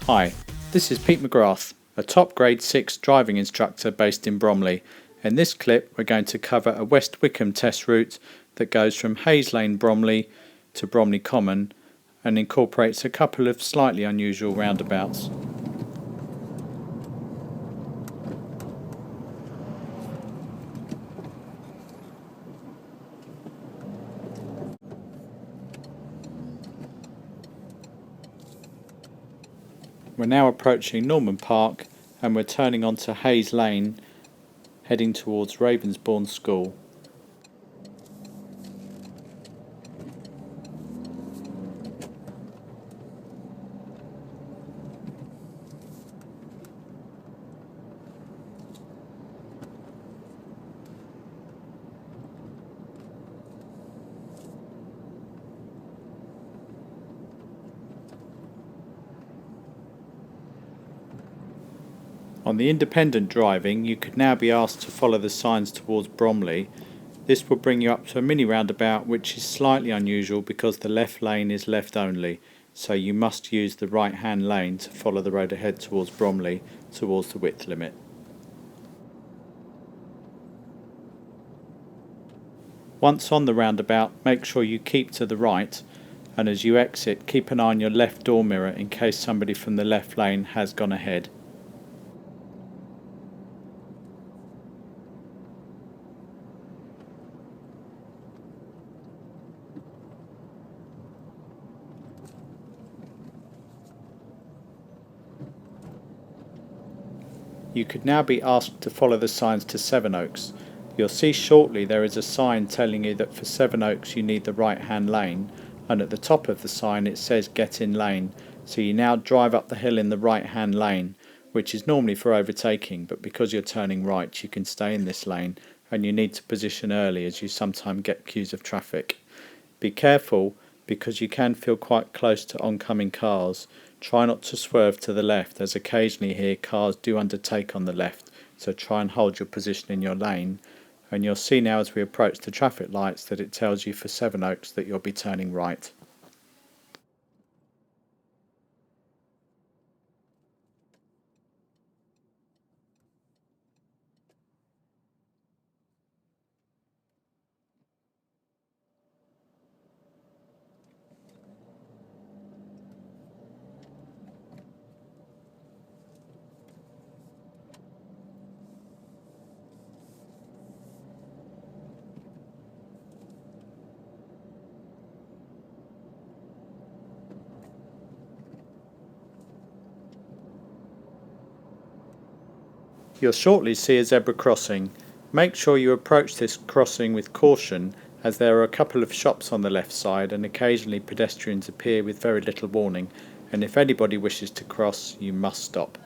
Hi, this is Pete McGrath, a top grade 6 driving instructor based in Bromley. In this clip we're going to cover a West Wickham test route that goes from Hayes Lane Bromley to Bromley Common and incorporates a couple of slightly unusual roundabouts. We're now approaching Norman Park and we're turning onto Hayes Lane, heading towards Ravensbourne School. On the independent driving, you could now be asked to follow the signs towards Bromley. This will bring you up to a mini roundabout which is slightly unusual because the left lane is left only, so you must use the right hand lane to follow the road ahead towards Bromley towards the width limit. Once on the roundabout, make sure you keep to the right, and as you exit keep an eye on your left door mirror in case somebody from the left lane has gone ahead. You could now be asked to follow the signs to Sevenoaks. You'll see shortly there is a sign telling you that for Sevenoaks you need the right hand lane, and at the top of the sign it says get in lane, so you now drive up the hill in the right hand lane, which is normally for overtaking, but because you're turning right you can stay in this lane and you need to position early as you sometimes get queues of traffic. Be careful because you can feel quite close to oncoming cars. Try not to swerve to the left as occasionally here cars do undertake on the left, so try and hold your position in your lane, and you'll see now as we approach the traffic lights that it tells you for Sevenoaks that you'll be turning right. You'll shortly see a zebra crossing. Make sure you approach this crossing with caution as there are a couple of shops on the left side and occasionally pedestrians appear with very little warning, and if anybody wishes to cross you must stop.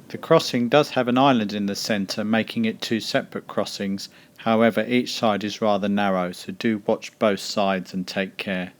The crossing does have an island in the centre, making it two separate crossings, however each side is rather narrow, so do watch both sides and take care.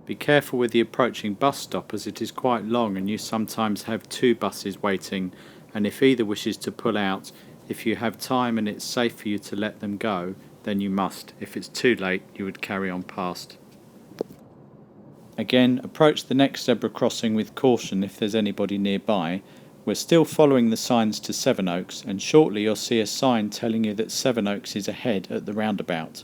Be careful with the approaching bus stop as it is quite long and you sometimes have two buses waiting, and if either wishes to pull out, if you have time and it's safe for you to let them go, then you must. If it's too late, you would carry on past. Again, approach the next zebra crossing with caution if there's anybody nearby. We're still following the signs to Sevenoaks, and shortly you'll see a sign telling you that Sevenoaks is ahead at the roundabout.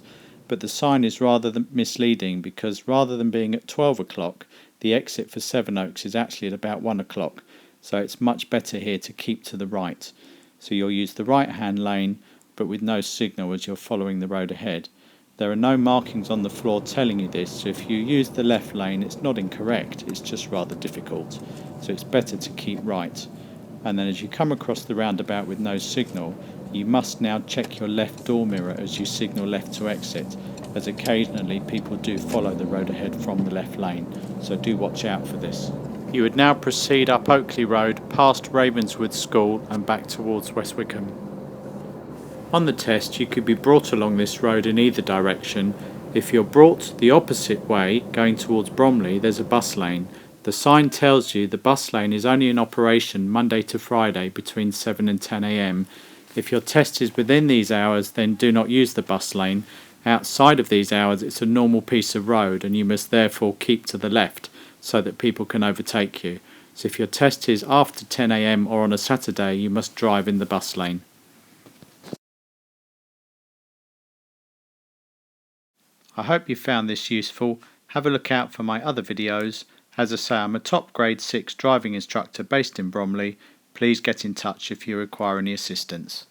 But the sign is rather misleading because rather than being at 12 o'clock, the exit for Sevenoaks is actually at about 1 o'clock, so it's much better here to keep to the right. So you'll use the right hand lane but with no signal as you're following the road ahead. There are no markings on the floor telling you this, so if you use the left lane it's not incorrect, it's just rather difficult, so it's better to keep right. And then as you come across the roundabout with no signal, you must now check your left door mirror as you signal left to exit, as occasionally people do follow the road ahead from the left lane, so do watch out for this. You would now proceed up Oakley Road, past Ravenswood School and back towards West Wickham. On the test you could be brought along this road in either direction. If you're brought the opposite way, going towards Bromley, there's a bus lane, The sign tells you the bus lane is only in operation Monday to Friday between 7 and 10 am. If your test is within these hours, then do not use the bus lane. Outside of these hours, it's a normal piece of road and you must therefore keep to the left so that people can overtake you. So if your test is after 10 am or on a Saturday, you must drive in the bus lane. I hope you found this useful. Have a look out for my other videos. As I say, I'm a top grade 6 driving instructor based in Bromley. Please get in touch if you require any assistance.